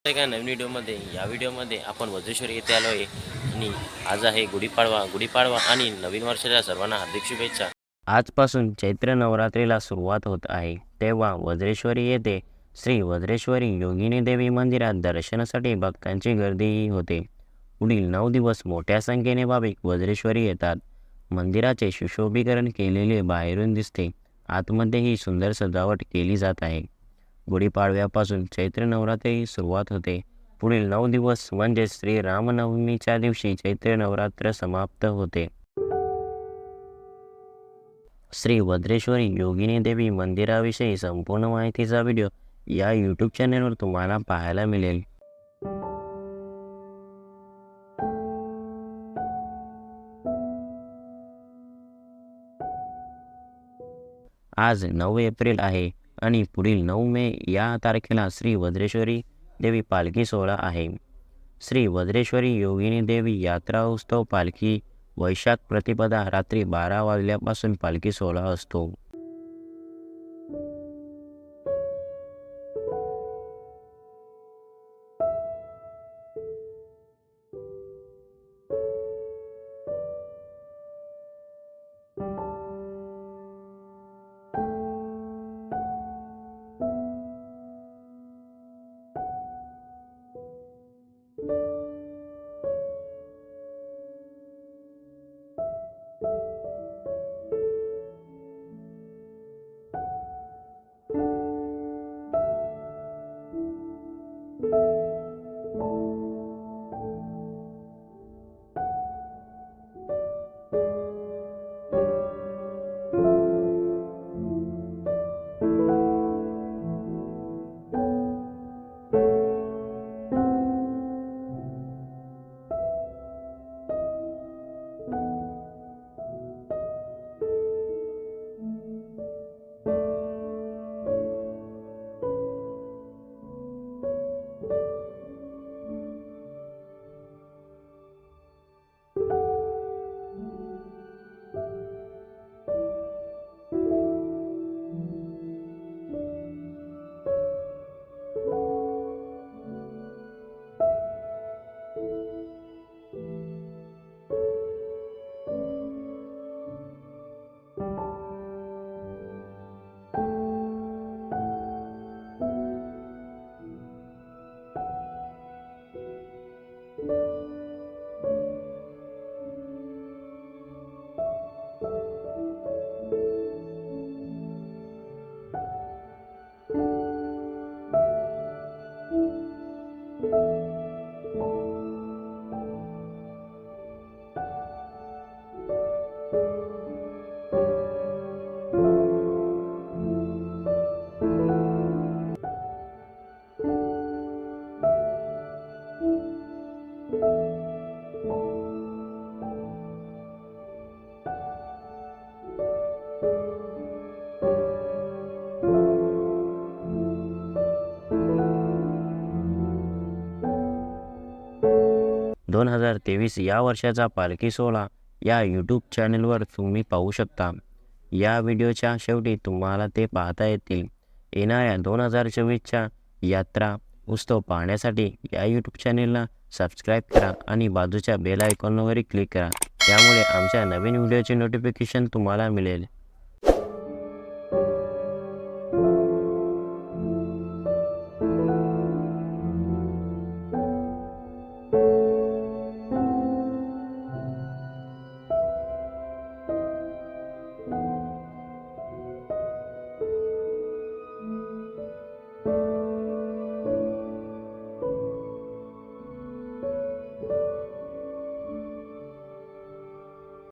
एका नवीन व्हिडिओमध्ये या व्हिडिओमध्ये आपण वज्रेश्वरी येथे आलो आहे आणि आज आहे गुढीपाडवा आणि नवीन वर्षाच्या सर्वांना हार्दिक शुभेच्छा। आजपासून चैत्र नवरात्रीला सुरुवात होत आहे, तेव्हा वज्रेश्वरी येथे श्री वज्रेश्वरी योगिनी देवी मंदिरात दर्शनासाठी भक्तांची गर्दी होते। पुढील 9 दिवस मोठ्या संख्येने भाविक वज्रेश्वरी येतात। मंदिराचे सुशोभीकरण केलेले बाहेरून दिसते, आतमध्येही सुंदर सजावट केली जात आहे। गुढीपाडव्यापासून चैत्र नवरात्री सुरुवात होते। पुढील 9 दिवस म्हणजे श्री रामनवमीच्या दिवशी चैत्र नवरात्र समाप्त होते। श्री वज्रेश्वरी योगिनी देवी मंदिराविषयी संपूर्ण माहितीचा व्हिडिओ या यूट्यूब चॅनलवर तुम्हाला पाहायला मिळेल। आज 9 एप्रिल आहे आणि पुढील 9 मे या तारखेला श्री वज्रेश्वरी देवी पालखी सोहळा आहे। श्री वज्रेश्वरी योगिनी देवी यात्रा उत्सव पालखी वैशाख प्रतिपदा रात्री 12 वाजल्यापासून पालखी सोहळा असतो। 2023 या वर्षाचा पालखी सोहळा या यूट्यूब चॅनलवर तुम्ही पाहू शकता। या व्हिडिओच्या शेवटी तुम्हाला ते पाहता येतील। येणाऱ्या 2024च्या यात्रा उत्सव पाहण्यासाठी या यूट्यूब चॅनलला सबस्क्राईब करा आणि बाजूच्या बेल आयकॉनवर क्लिक करा, त्यामुळे आमच्या नवीन व्हिडिओचे नोटिफिकेशन तुम्हाला मिळेल।